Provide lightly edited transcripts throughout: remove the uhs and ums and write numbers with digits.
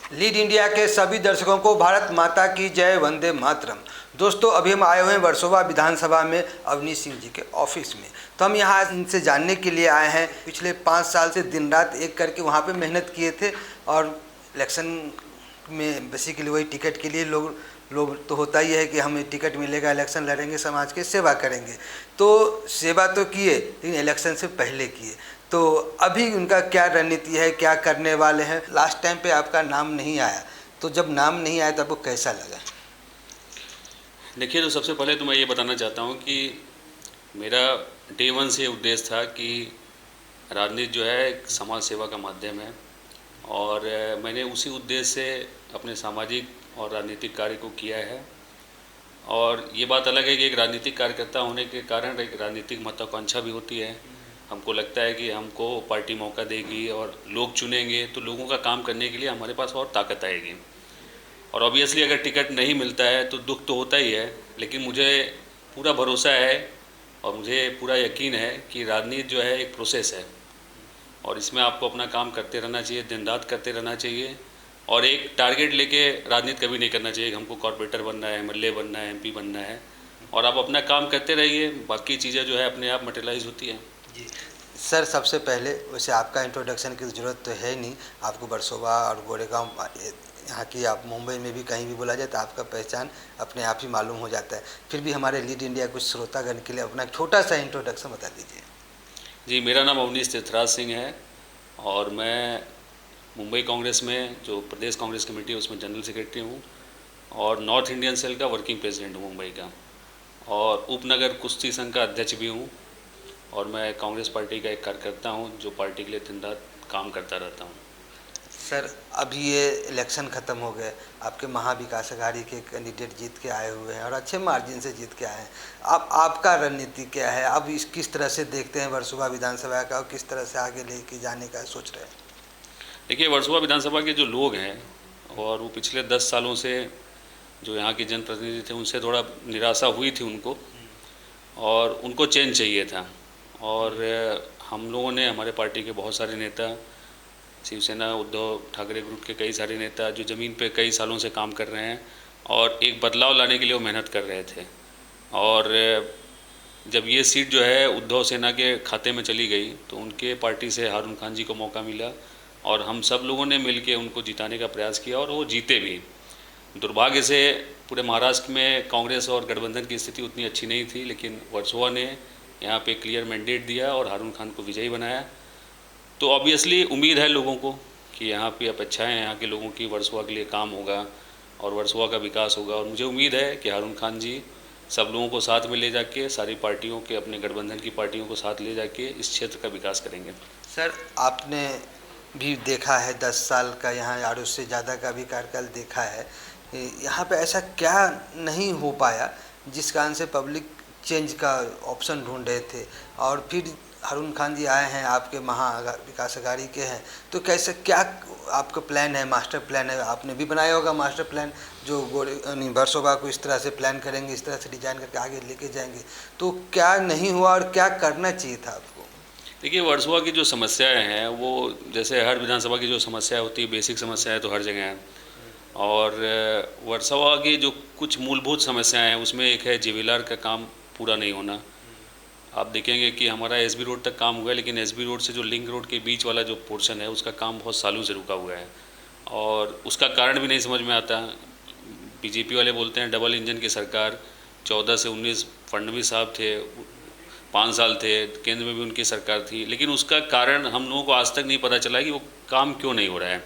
Lead India के सभी दर्शकों को भारत माता की जय, वंदे मातरम। दोस्तों, अभी हम आए हुए हैं वर्सोवा विधानसभा में अवनीश सिंह जी के ऑफिस में। तो हम यहाँ इनसे जानने के लिए आए हैं। पिछले 5 साल से दिन रात एक करके वहाँ पे मेहनत किए थे और इलेक्शन में बेसिकली वही टिकट के लिए लोग तो होता ही है कि हमें टिकट मिलेगा, इलेक्शन लड़ेंगे, समाज के सेवा करेंगे। तो सेवा तो किए, लेकिन इलेक्शन से पहले किए। तो अभी उनका क्या रणनीति है, क्या करने वाले हैं? लास्ट टाइम पे आपका नाम नहीं आया, तो जब नाम नहीं आया तो आपको कैसा लगा? देखिए, तो सबसे पहले तो मैं ये बताना चाहता हूँ कि मेरा डे वन से उद्देश्य था कि राजनीति जो है एक समाज सेवा का माध्यम है और मैंने उसी उद्देश्य से अपने सामाजिक और राजनीतिक कार्य को किया है। और ये बात अलग है कि एक राजनीतिक कार्यकर्ता होने के कारण एक राजनीतिक महत्वाकांक्षा भी होती है। हमको लगता है कि हमको पार्टी मौका देगी और लोग चुनेंगे तो लोगों का काम करने के लिए हमारे पास और ताकत आएगी। और ऑब्वियसली अगर टिकट नहीं मिलता है तो दुख तो होता ही है, लेकिन मुझे पूरा भरोसा है और मुझे पूरा यकीन है कि राजनीति जो है एक प्रोसेस है और इसमें आपको अपना काम करते रहना चाहिए, दिन रात करते रहना चाहिए और एक टारगेट लेके राजनीति कभी नहीं करना चाहिए कि हमको कॉर्पोरेटर बनना है, एमएलए बनना है, एमपी बनना है। और आप अपना काम करते रहिए, बाकी चीज़ें जो है अपने आप मटेरियलाइज होती हैं। जी सर, सबसे पहले वैसे आपका इंट्रोडक्शन की ज़रूरत तो है नहीं। आपको वर्सोवा और गोरेगांव यहाँ की, आप मुंबई में भी कहीं भी बोला जाए तो आपका पहचान अपने आप ही मालूम हो जाता है। फिर भी हमारे लीड इंडिया कुछ श्रोतागण के लिए अपना छोटा सा इंट्रोडक्शन बता दीजिए। जी, मेरा नाम अवनीश तीर्थराज सिंह है और मैं मुंबई कांग्रेस में जो प्रदेश कांग्रेस कमेटी है उसमें जनरल सेक्रेटरी हूँ और नॉर्थ इंडियन सेल का वर्किंग प्रेसिडेंट हूँ मुंबई का, और उपनगर कुश्ती संघ का अध्यक्ष भी हूँ। और मैं कांग्रेस पार्टी का एक कार्यकर्ता हूँ जो पार्टी के लिए दिन रात काम करता रहता हूँ। सर, अभी ये इलेक्शन ख़त्म हो गए, आपके महाविकास अघाड़ी के कैंडिडेट जीत के आए हुए हैं और अच्छे मार्जिन से जीत के आए हैं। आपका रणनीति क्या है? अब इस किस तरह से देखते हैं वर्सोवा विधानसभा का और किस तरह से आगे लेके जाने का सोच रहे हैं? देखिए, वर्सोवा विधानसभा के जो लोग हैं और वो पिछले 10 सालों से जो यहाँ के जनप्रतिनिधि थे उनसे थोड़ा निराशा हुई थी उनको, और उनको चेंज चाहिए था। और हम लोगों ने, हमारे पार्टी के बहुत सारे नेता, शिवसेना उद्धव ठाकरे ग्रुप के कई सारे नेता जो ज़मीन पे कई सालों से काम कर रहे हैं और एक बदलाव लाने के लिए वो मेहनत कर रहे थे। और जब ये सीट जो है उद्धव सेना के खाते में चली गई तो उनके पार्टी से हारून खान जी को मौका मिला और हम सब लोगों ने मिलके उनको जिताने का प्रयास किया और वो जीते भी। दुर्भाग्य से पूरे महाराष्ट्र में कांग्रेस और गठबंधन की स्थिति उतनी अच्छी नहीं थी, लेकिन वर्सोवा ने यहाँ पे क्लियर मैंडेट दिया और हारून खान को विजयी बनाया। तो ऑब्वियसली उम्मीद है लोगों को कि यहाँ पे अपेक्षाएं हैं यहाँ के लोगों की, वर्सोवा के लिए काम होगा और वर्सोवा का विकास होगा। और मुझे उम्मीद है कि हारून खान जी सब लोगों को साथ में ले जाके, सारी पार्टियों के, अपने गठबंधन की पार्टियों को साथ ले जाके इस क्षेत्र का विकास करेंगे। सर, आपने भी देखा है 10 साल का यहाँ और उससे ज़्यादा का भी कार्यकाल देखा है। यहाँ पे ऐसा क्या नहीं हो पाया जिस कारण से पब्लिक चेंज का ऑप्शन ढूंढ रहे थे और फिर हारून खान जी आए हैं, आपके विकास अघाड़ी के हैं, तो कैसे, क्या आपका प्लान है, मास्टर प्लान है? आपने भी बनाया होगा मास्टर प्लान, जो वर्सोवा को इस तरह से प्लान करेंगे, इस तरह से डिजाइन करके आगे लेके जाएंगे। तो क्या नहीं हुआ और क्या करना चाहिए था आपको? देखिए, वर्सोवा की जो समस्याएं हैं वो जैसे हर विधानसभा की जो समस्या होती है, बेसिक समस्याएं तो हर जगह हैं। और वर्सोवा की जो कुछ मूलभूत समस्याएं हैं उसमें एक है जेवीलार का काम पूरा नहीं होना। आप देखेंगे कि हमारा एसबी रोड तक काम हुआ है, लेकिन एसबी रोड से जो लिंक रोड के बीच वाला जो पोर्शन है उसका काम बहुत सालों से रुका हुआ है और उसका कारण भी नहीं समझ में आता। बीजेपी वाले बोलते हैं डबल इंजन की सरकार, 14 से 19 फडणवीस साहब थे, 5 साल थे, केंद्र में भी उनकी सरकार थी, लेकिन उसका कारण हम लोगों को आज तक नहीं पता चला कि वो काम क्यों नहीं हो रहा है।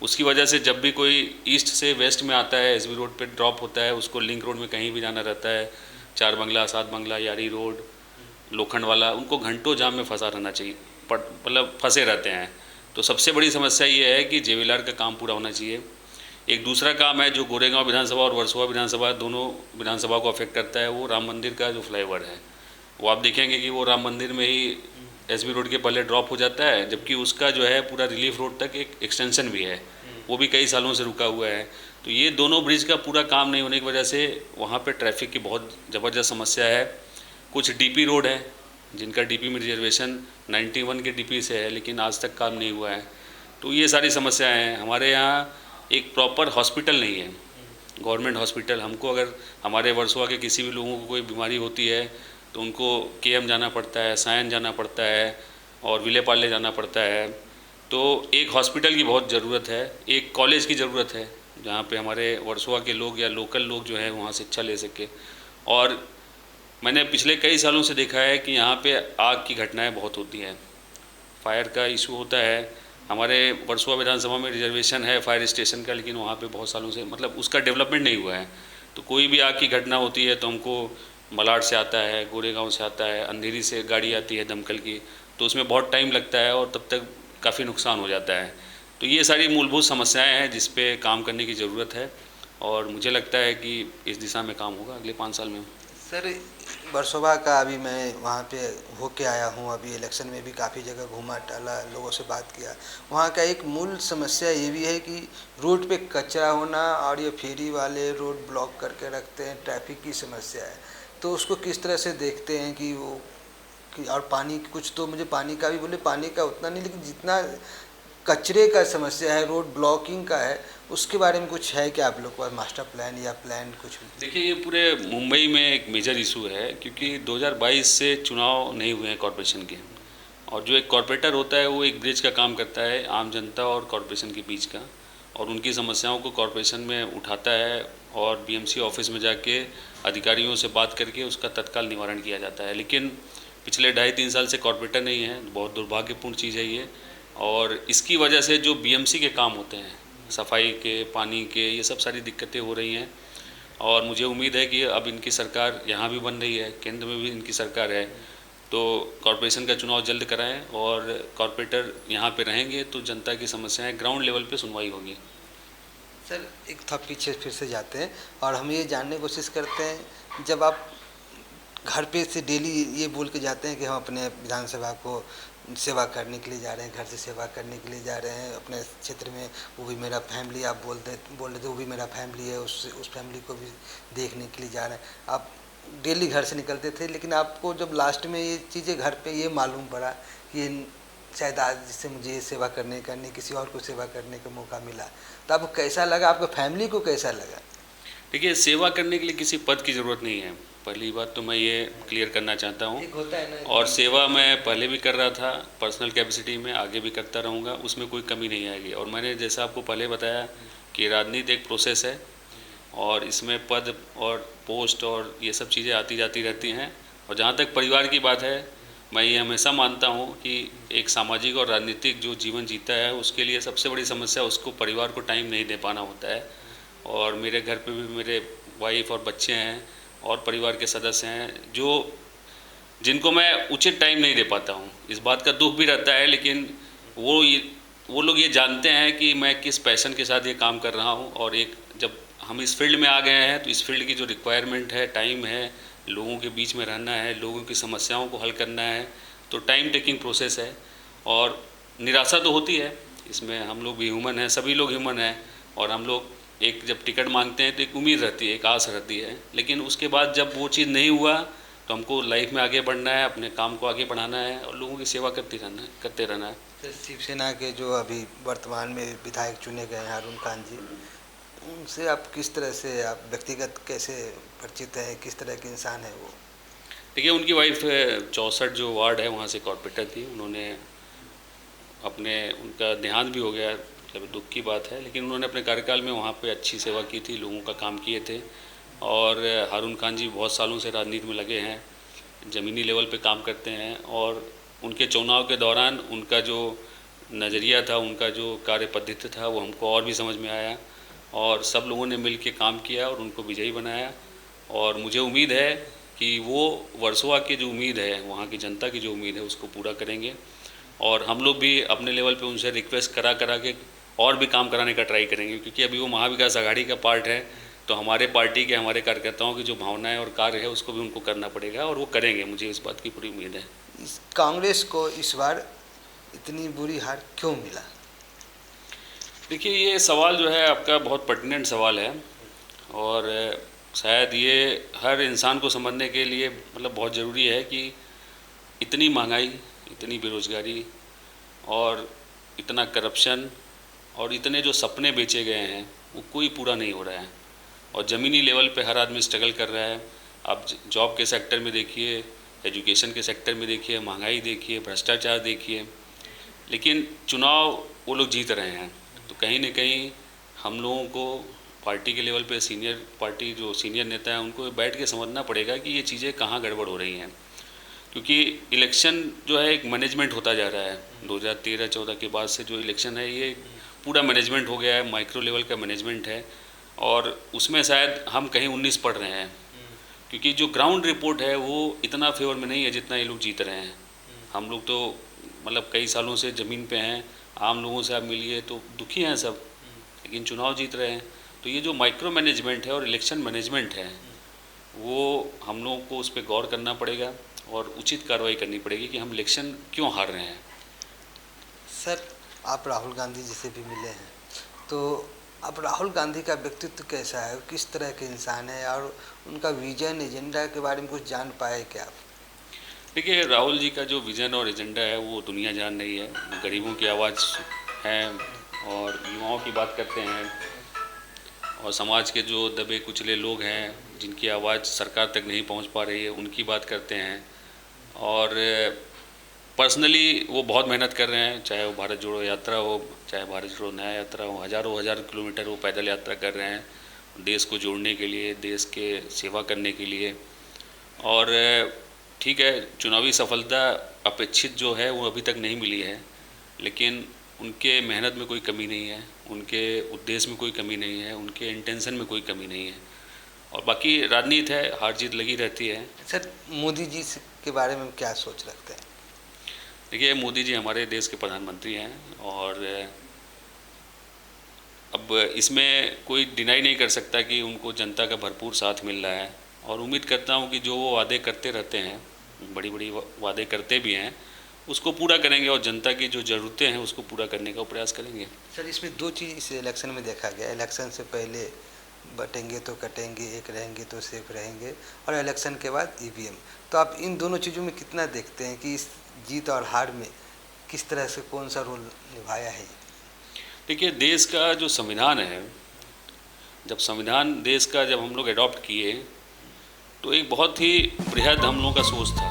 उसकी वजह से जब भी कोई ईस्ट से वेस्ट में आता है, एसबी रोड पे ड्रॉप होता है, उसको लिंक रोड में कहीं भी जाना रहता है, 4 बंगला, 7 बंगला, यारी रोड, लोखंड वाला, उनको घंटों जाम में फंसा रहना चाहिए, मतलब फंसे रहते हैं। तो सबसे बड़ी समस्या ये है कि जेवीलार का काम पूरा होना चाहिए। एक दूसरा काम है जो गोरेगांव विधानसभा और वर्सोवा विधानसभा दोनों विधानसभा को अफेक्ट करता है, वो राम मंदिर का जो फ्लाईओवर है। वो आप देखेंगे कि वो राम मंदिर में ही एसबी रोड के पहले ड्रॉप हो जाता है, जबकि उसका जो है पूरा रिलीफ रोड तक एक एक्सटेंशन भी है, वो भी कई सालों से रुका हुआ है। तो ये दोनों ब्रिज का पूरा काम नहीं होने की वजह से वहाँ पे ट्रैफिक की बहुत ज़बरदस्त समस्या है। कुछ डीपी रोड है जिनका डीपी में रिजर्वेशन 91 के डीपी से है, लेकिन आज तक काम नहीं हुआ है। तो ये सारी समस्याएं हैं। हमारे यहाँ एक प्रॉपर हॉस्पिटल नहीं है, गवर्नमेंट हॉस्पिटल। हमको अगर हमारे वर्सोवा के किसी भी लोगों को कोई बीमारी होती है तो उनको केएम जाना पड़ता है, सायन जाना पड़ता है और विलेपार्ले जाना पड़ता है। तो एक हॉस्पिटल की बहुत ज़रूरत है, एक कॉलेज की ज़रूरत है जहाँ पे हमारे वर्सोवा के लोग या लोकल लोग जो है वहाँ शिक्षा ले सके। और मैंने पिछले कई सालों से देखा है कि यहाँ पे आग की घटनाएं बहुत होती हैं, फायर का इशू होता है। हमारे वर्सोवा विधानसभा में रिजर्वेशन है फायर स्टेशन का, लेकिन वहाँ पे बहुत सालों से मतलब उसका डेवलपमेंट नहीं हुआ है। तो कोई भी आग की घटना होती है तो हमको मलाड से आता है, गोरेगांव से आता है, अंधेरी से गाड़ी आती है दमकल की, तो उसमें बहुत टाइम लगता है और तब तक काफ़ी नुकसान हो जाता है। तो ये सारी मूलभूत समस्याएं हैं जिस पे काम करने की ज़रूरत है और मुझे लगता है कि इस दिशा में काम होगा अगले 5 साल में। सर, वर्सोवा का अभी मैं वहाँ पे होके आया हूँ, अभी इलेक्शन में भी काफ़ी जगह घूमा टहला, लोगों से बात किया। वहाँ का एक मूल समस्या ये भी है कि रोड पे कचरा होना और ये फेरी वाले रोड ब्लॉक करके रखते हैं, ट्रैफिक की समस्या है। तो उसको किस तरह से देखते हैं कि वो कि और पानी कुछ तो मुझे पानी का भी बोले, पानी का उतना नहीं, लेकिन जितना कचरे का समस्या है, रोड ब्लॉकिंग का है, उसके बारे में कुछ है क्या आप लोग के पास मास्टर प्लान या प्लान कुछ भी? देखिए, ये पूरे मुंबई में एक मेजर इशू है क्योंकि 2022 से चुनाव नहीं हुए हैं कॉरपोरेशन के, और जो एक कॉरपोरेटर होता है वो एक ब्रिज का काम करता है आम जनता और कॉरपोरेशन के बीच का, और उनकी समस्याओं को कॉरपोरेशन में उठाता है और बीएमसी ऑफिस में जाके अधिकारियों से बात करके उसका तत्काल निवारण किया जाता है। लेकिन पिछले 2.5-3 साल से कॉरपोरेटर नहीं है, बहुत दुर्भाग्यपूर्ण चीज़ है ये। और इसकी वजह से जो बीएमसी के काम होते हैं, सफाई के, पानी के, ये सब सारी दिक्कतें हो रही हैं। और मुझे उम्मीद है कि अब इनकी सरकार यहाँ भी बन रही है, केंद्र में भी इनकी सरकार है, तो कॉरपोरेशन का चुनाव जल्द कराएं और कॉरपोरेटर यहाँ पे रहेंगे तो जनता की समस्याएं ग्राउंड लेवल पे सुनवाई होगी। सर, एक था पीछे फिर से जाते हैं और हम ये जानने की कोशिश करते हैं, जब आप घर पे से डेली ये बोल के जाते हैं कि हम अपने विधानसभा को सेवा करने के लिए जा रहे हैं, घर से सेवा करने के लिए जा रहे हैं अपने क्षेत्र में, वो भी मेरा फैमिली, आप बोल रहे थे वो भी मेरा फैमिली है, उस फैमिली को भी देखने के लिए जा रहे हैं। आप डेली घर से निकलते थे, लेकिन आपको जब लास्ट में ये चीज़ें घर पे ये मालूम पड़ा कि शायद आज जिससे मुझे ये सेवा करने का नहीं, किसी और को सेवा करने का मौका मिला, तो आपको कैसा लगा, आपको फैमिली को कैसा लगा? देखिए, सेवा करने के लिए किसी पद की ज़रूरत नहीं है, पहली बात तो मैं ये क्लियर करना चाहता हूँ। एक होता है ना, और सेवा मैं पहले भी कर रहा था पर्सनल कैपेसिटी में, आगे भी करता रहूँगा, उसमें कोई कमी नहीं आएगी। और मैंने जैसा आपको पहले बताया कि राजनीति एक प्रोसेस है और इसमें पद और पोस्ट और ये सब चीज़ें आती जाती रहती हैं। और जहाँ तक परिवार की बात है, मैं ये हमेशा मानता हूँ कि एक सामाजिक और राजनीतिक जो जीवन जीता है उसके लिए सबसे बड़ी समस्या उसको परिवार को टाइम नहीं दे पाना होता है। और मेरे घर पे भी मेरे वाइफ और बच्चे हैं और परिवार के सदस्य हैं जिनको मैं उचित टाइम नहीं दे पाता हूँ। इस बात का दुख भी रहता है, लेकिन वो लोग ये जानते हैं कि मैं किस पैशन के साथ ये काम कर रहा हूँ। और एक जब हम इस फील्ड में आ गए हैं तो इस फील्ड की जो रिक्वायरमेंट है, टाइम है, लोगों के बीच में रहना है, लोगों की समस्याओं को हल करना है, तो टाइम टेकिंग प्रोसेस है। और निराशा तो होती है, इसमें हम लोग भी ह्यूमन हैं, सभी लोग ह्यूमन हैं। और हम लोग एक जब टिकट मांगते हैं तो एक उम्मीद रहती है, एक आस रहती है, लेकिन उसके बाद जब वो चीज़ नहीं हुआ तो हमको लाइफ में आगे बढ़ना है, अपने काम को आगे बढ़ाना है और लोगों की सेवा करते रहना है। तो शिवसेना के जो अभी वर्तमान में विधायक चुने गए हैं हारून खान जी, उनसे आप किस तरह से, आप व्यक्तिगत कैसे परिचित हैं, किस तरह के इंसान है वो? देखिए, उनकी वाइफ 64 जो वार्ड है वहाँ से कॉर्पोरेटर थी, उन्होंने उनका देहांत भी हो गया, मतलब दुख की बात है, लेकिन उन्होंने अपने कार्यकाल में वहाँ पे अच्छी सेवा की थी, लोगों का काम किए थे। और हारून खान जी बहुत सालों से राजनीति में लगे हैं, ज़मीनी लेवल पे काम करते हैं। और उनके चुनाव के दौरान उनका जो नज़रिया था, उनका जो कार्य पद्धति था, वो हमको और भी समझ में आया और सब लोगों ने मिल के काम किया और उनको विजयी बनाया। और मुझे उम्मीद है कि वो वर्सोवा की जो उम्मीद है, वहाँ की जनता की जो उम्मीद है, उसको पूरा करेंगे। और हम लोग भी अपने लेवल पे उनसे रिक्वेस्ट करा के और भी काम कराने का ट्राई करेंगे, क्योंकि अभी वो महाविकास आघाड़ी का पार्ट है, तो हमारे पार्टी के, हमारे कार्यकर्ताओं की जो भावनाएं और कार्य है उसको भी उनको करना पड़ेगा और वो करेंगे, मुझे इस बात की पूरी उम्मीद है। इस कांग्रेस को इस बार इतनी बुरी हार क्यों मिला? देखिए, ये सवाल जो है आपका बहुत पर्टिनेंट सवाल है और शायद ये हर इंसान को समझने के लिए मतलब बहुत ज़रूरी है कि इतनी महंगाई, इतनी बेरोज़गारी और इतना करप्शन और इतने जो सपने बेचे गए हैं वो कोई पूरा नहीं हो रहा है। और ज़मीनी लेवल पे हर आदमी स्ट्रगल कर रहा है। आप जॉब के सेक्टर में देखिए, एजुकेशन के सेक्टर में देखिए, महंगाई देखिए, भ्रष्टाचार देखिए, लेकिन चुनाव वो लोग जीत रहे हैं। तो कहीं न कहीं हम लोगों को पार्टी के लेवल पे सीनियर नेता हैं उनको बैठ के समझना पड़ेगा कि ये चीज़ें कहाँ गड़बड़ हो रही हैं। क्योंकि इलेक्शन जो है एक मैनेजमेंट होता जा रहा है। 2013-14 के बाद से जो इलेक्शन है ये पूरा मैनेजमेंट हो गया है, माइक्रो लेवल का मैनेजमेंट है। और उसमें शायद हम कहीं 19 पढ़ रहे हैं, क्योंकि जो ग्राउंड रिपोर्ट है वो इतना फेवर में नहीं है जितना ये लोग जीत रहे हैं। हम लोग तो मतलब कई सालों से ज़मीन पे हैं, आम लोगों से आप मिलिए तो दुखी हैं सब, लेकिन चुनाव जीत रहे हैं। तो ये जो माइक्रो मैनेजमेंट है और इलेक्शन मैनेजमेंट है वो हम लोगों को उस पर गौर करना पड़ेगा और उचित कार्रवाई करनी पड़ेगी कि हम इलेक्शन क्यों हार रहे हैं। सर, आप राहुल गांधी जी से भी मिले हैं, तो अब राहुल गांधी का व्यक्तित्व कैसा है, किस तरह के इंसान है और उनका विजन एजेंडा के बारे में कुछ जान पाए क्या आप? देखिए, राहुल जी का जो विज़न और एजेंडा है वो दुनिया जान रही है। गरीबों की आवाज़ है और युवाओं की बात करते हैं और समाज के जो दबे कुचले लोग हैं जिनकी आवाज़ सरकार तक नहीं पहुंच पा रही है उनकी बात करते हैं। और पर्सनली वो बहुत मेहनत कर रहे हैं, चाहे वो भारत जोड़ो यात्रा हो, चाहे भारत जोड़ो न्याय यात्रा हो, हज़ारों किलोमीटर वो पैदल यात्रा कर रहे हैं देश को जोड़ने के लिए, देश के सेवा करने के लिए। और ठीक है, चुनावी सफलता अपेक्षित जो है वो अभी तक नहीं मिली है, लेकिन उनके मेहनत में कोई कमी नहीं है, उनके उद्देश्य में कोई कमी नहीं है, उनके इंटेंशन में कोई कमी नहीं है। और बाकी राजनीति है, हार जीत लगी रहती है। सर, मोदी जी के बारे में क्या सोच रखते हैं? देखिए, मोदी जी हमारे देश के प्रधानमंत्री हैं और अब इसमें कोई डिनाई नहीं कर सकता कि उनको जनता का भरपूर साथ मिल रहा है। और उम्मीद करता हूं कि जो वो वादे करते रहते हैं, बड़ी बड़ी वादे करते भी हैं, उसको पूरा करेंगे और जनता की जो ज़रूरतें हैं उसको पूरा करने का प्रयास करेंगे। सर, इसमें दो चीज़ इस इलेक्शन में देखा गया। इलेक्शन से पहले बटेंगे तो कटेंगे, एक रहेंगे तो सेफ रहेंगे, और इलेक्शन के बाद ईवीएम। तो आप इन दोनों चीज़ों में कितना देखते हैं कि इस जीत और हार में किस तरह से कौन सा रोल निभाया है? देखिए, देश का जो संविधान है, जब संविधान देश का जब हम लोग अडॉप्ट किए तो एक बहुत ही बृहद हम लोगों का सोच था।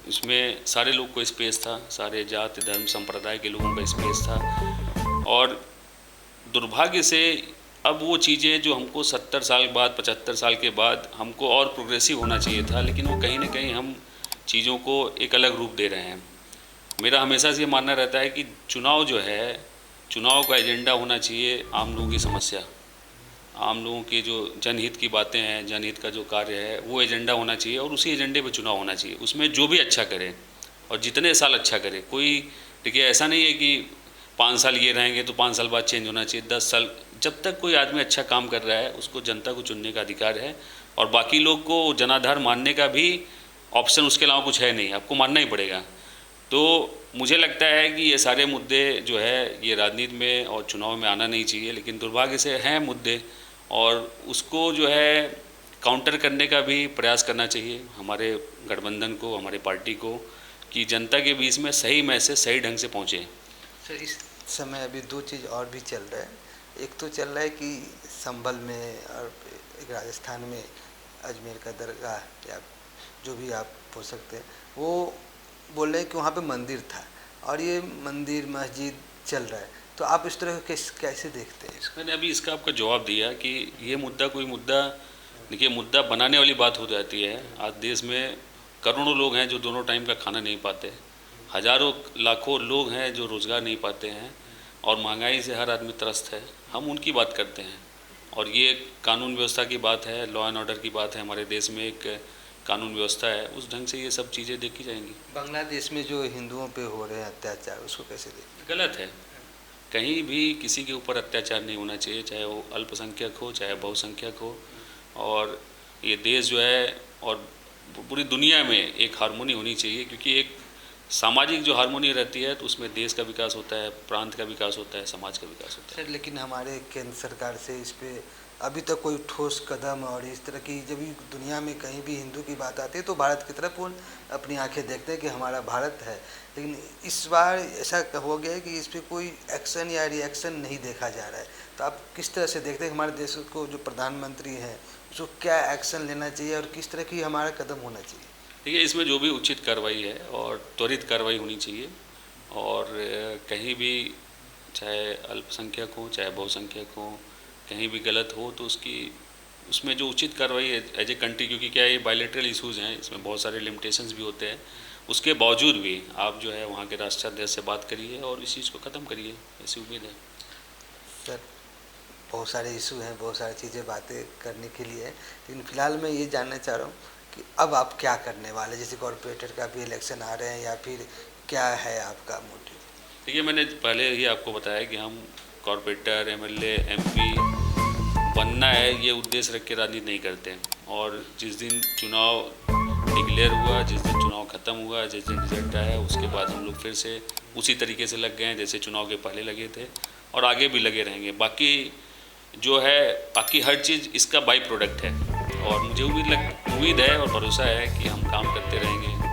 इसमें सारे लोग को स्पेस था, सारे जाति धर्म संप्रदाय के लोगों का स्पेस था। और दुर्भाग्य से अब वो चीज़ें जो हमको 70 साल बाद, 75 साल के बाद हमको और प्रोग्रेसिव होना चाहिए था, लेकिन वो कहीं ना कहीं हम चीज़ों को एक अलग रूप दे रहे हैं। मेरा हमेशा से ये मानना रहता है कि चुनाव जो है, चुनाव का एजेंडा होना चाहिए आम लोगों की समस्या, आम लोगों के जो जनहित की बातें हैं, जनहित का जो कार्य है वो एजेंडा होना चाहिए और उसी एजेंडे पे चुनाव होना चाहिए। उसमें जो भी अच्छा करे और जितने साल अच्छा करे, कोई देखिए ऐसा नहीं है कि 5 साल ये रहेंगे तो 5 साल बाद चेंज होना चाहिए, 10 साल, जब तक कोई आदमी अच्छा काम कर रहा है उसको जनता को चुनने का अधिकार है। और बाकी लोग को जनाधार मानने का भी ऑप्शन उसके अलावा कुछ है नहीं, आपको मानना ही पड़ेगा। तो मुझे लगता है कि ये सारे मुद्दे जो है ये राजनीति में और चुनाव में आना नहीं चाहिए, लेकिन दुर्भाग्य से हैं मुद्दे और उसको जो है काउंटर करने का भी प्रयास करना चाहिए हमारे गठबंधन को, हमारे पार्टी को, कि जनता के बीच में सही मैसेज सही ढंग से पहुँचे। सर, इस समय अभी दो चीज़ और भी चल रहा है। एक तो चल रहा है कि संभल में और एक राजस्थान में अजमेर का दरगाह या जो भी आप बोल सकते हैं, वो बोल रहे हैं कि वहाँ पे मंदिर था और ये मंदिर मस्जिद चल रहा है। तो आप इस तरह कैसे देखते हैं? मैंने अभी इसका आपका जवाब दिया कि ये मुद्दा कोई मुद्दा, देखिए मुद्दा बनाने वाली बात हो जाती है। आज देश में करोड़ों लोग हैं जो दोनों टाइम का खाना नहीं पाते, हज़ारों लाखों लोग हैं जो रोज़गार नहीं पाते हैं और महंगाई से हर आदमी त्रस्त है। हम उनकी बात करते हैं और ये कानून व्यवस्था की बात है, लॉ एंड ऑर्डर की बात है। हमारे देश में एक कानून व्यवस्था है, उस ढंग से ये सब चीज़ें देखी जाएंगी। बांग्लादेश में जो हिंदुओं पे हो रहे हैं अत्याचार, उसको कैसे देखते? गलत है, कहीं भी किसी के ऊपर अत्याचार नहीं होना चाहिए, चाहे वो अल्पसंख्यक हो चाहे बहुसंख्यक हो। और ये देश जो है और पूरी दुनिया में एक हार्मोनी होनी चाहिए, क्योंकि एक सामाजिक जो हारमोनी रहती है तो उसमें देश का विकास होता है, प्रांत का विकास होता है, समाज का विकास होता है। सर लेकिन हमारे केंद्र सरकार से इस पे अभी तक कोई ठोस कदम, और इस तरह की जब भी दुनिया में कहीं भी हिंदू की बात आती है तो भारत की तरफ वो अपनी आंखें देखते हैं कि हमारा भारत है, लेकिन इस बार ऐसा हो गया है कि इस पर कोई एक्शन या रिएक्शन नहीं देखा जा रहा है। तो आप किस तरह से देखते हैं कि हमारे देश को जो प्रधानमंत्री हैं उसको क्या एक्शन लेना चाहिए और किस तरह की हमारा कदम होना चाहिए? देखिए, इसमें जो भी उचित कार्रवाई है और त्वरित कार्रवाई होनी चाहिए, और कहीं भी चाहे अल्पसंख्यक हो चाहे बहुसंख्यक हो, कहीं भी गलत हो तो उसमें जो उचित कार्रवाई है एज ए कंट्री, क्योंकि क्या ये बायलैटरल इश्यूज़ हैं, इसमें बहुत सारे लिमिटेशंस भी होते हैं, उसके बावजूद भी आप जो है वहाँ के राष्ट्राध्यक्ष से बात करिए और इस चीज़ को ख़त्म करिए, ऐसी उम्मीद है। सर बहुत सारे इशू हैं, बहुत सारी चीज़ें बातें करने के लिए, लेकिन फिलहाल मैं ये जानना चाह रहा हूँ कि अब आप क्या करने वाले, जैसे कॉरपोरेटर का भी इलेक्शन आ रहे हैं, या फिर क्या है आपका मोटिव? देखिए, मैंने पहले ही आपको बताया कि हम कॉरपोरेटर, एमएलए, एमपी बनना है ये उद्देश्य रख के राजनीति नहीं करते हैं, और जिस दिन चुनाव डिक्लेयर हुआ, जिस दिन चुनाव ख़त्म हुआ, जिस दिन रिजल्ट आया, उसके बाद हम लोग फिर से उसी तरीके से लग गए हैं जैसे चुनाव के पहले लगे थे, और आगे भी लगे रहेंगे। बाकी जो है, बाकी हर चीज़ इसका बाई प्रोडक्ट है, और मुझे उम्मीद है और भरोसा है कि हम काम करते रहेंगे।